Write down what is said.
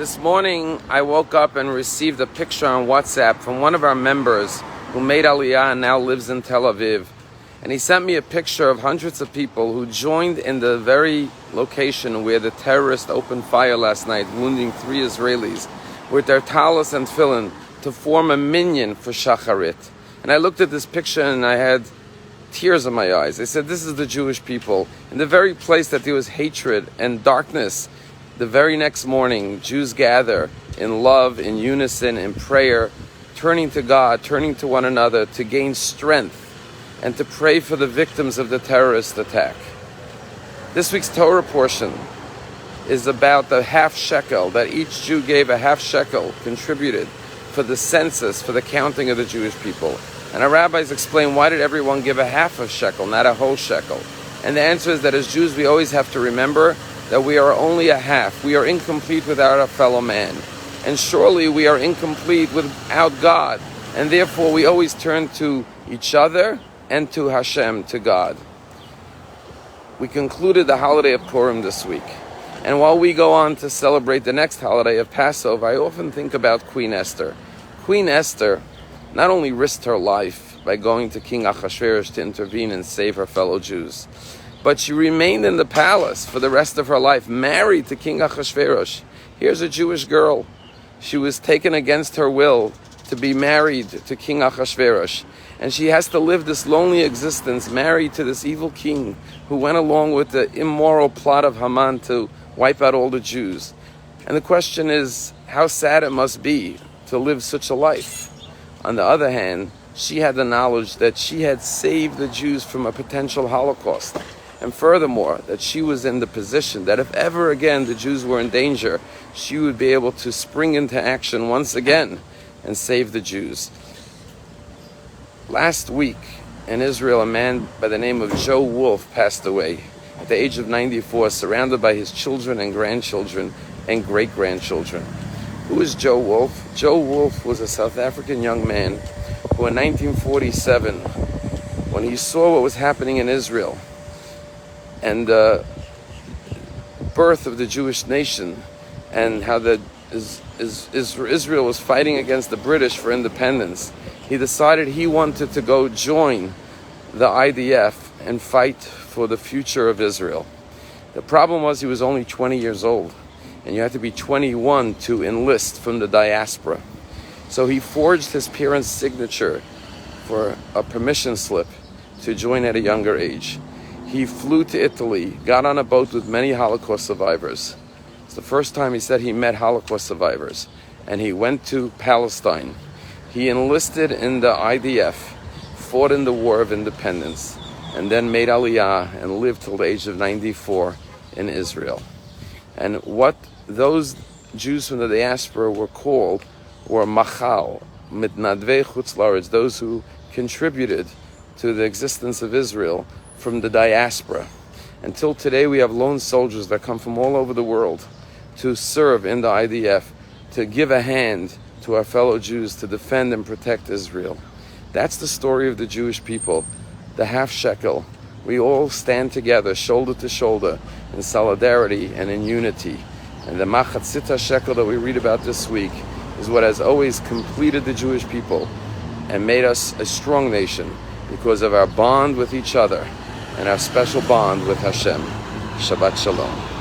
This morning I woke up and received a picture on WhatsApp from one of our members who made Aliyah and now lives in Tel Aviv. And he sent me a picture of hundreds of people who joined in the very location where the terrorists opened fire last night, wounding 3 Israelis, with their talis and tefillin to form a minyan for Shacharit. And I looked at this picture and I had tears in my eyes. I said, this is the Jewish people. In the very place that there was hatred and darkness, the very next morning, Jews gather in love, in unison, in prayer, turning to God, turning to one another to gain strength and to pray for the victims of the terrorist attack. This week's Torah portion is about the half shekel, that each Jew gave a half shekel, contributed for the census, for the counting of the Jewish people. And our rabbis explain, why did everyone give a half of shekel, not a whole shekel? And the answer is that as Jews, we always have to remember that we are only a half. We are incomplete without our fellow man. And surely we are incomplete without God. And therefore we always turn to each other and to Hashem, to God. We concluded the holiday of Purim this week. And while we go on to celebrate the next holiday of Passover, I often think about Queen Esther. Queen Esther not only risked her life by going to King Ahasuerus to intervene and save her fellow Jews, but she remained in the palace for the rest of her life, married to King Ahasuerus. Here's a Jewish girl. She was taken against her will to be married to King Ahasuerus. And she has to live this lonely existence, married to this evil king who went along with the immoral plot of Haman to wipe out all the Jews. And the question is, how sad it must be to live such a life. On the other hand, she had the knowledge that she had saved the Jews from a potential Holocaust. And furthermore, that she was in the position that if ever again the Jews were in danger, she would be able to spring into action once again and save the Jews. Last week in Israel, a man by the name of Joe Wolf passed away at the age of 94, surrounded by his children and grandchildren and great-grandchildren. Who is Joe Wolf? Joe Wolf was a South African young man who in 1947, when he saw what was happening in Israel, and the birth of the Jewish nation, and how Israel was fighting against the British for independence, he decided he wanted to go join the IDF and fight for the future of Israel. The problem was he was only 20 years old, and you had to be 21 to enlist from the diaspora. So he forged his parents' signature for a permission slip to join at a younger age. He flew to Italy, got on a boat with many Holocaust survivors. It's the first time he said he met Holocaust survivors. And he went to Palestine. He enlisted in the IDF, fought in the War of Independence, and then made Aliyah and lived till the age of 94 in Israel. And what those Jews from the diaspora were called were machal, mitnadvei chutz la'aretz, those who contributed to the existence of Israel from the diaspora. Until today, we have lone soldiers that come from all over the world to serve in the IDF, to give a hand to our fellow Jews to defend and protect Israel. That's the story of the Jewish people, the half shekel. We all stand together, shoulder to shoulder, in solidarity and in unity. And the machatzit shekel that we read about this week is what has always completed the Jewish people and made us a strong nation because of our bond with each other and our special bond with Hashem. Shabbat Shalom.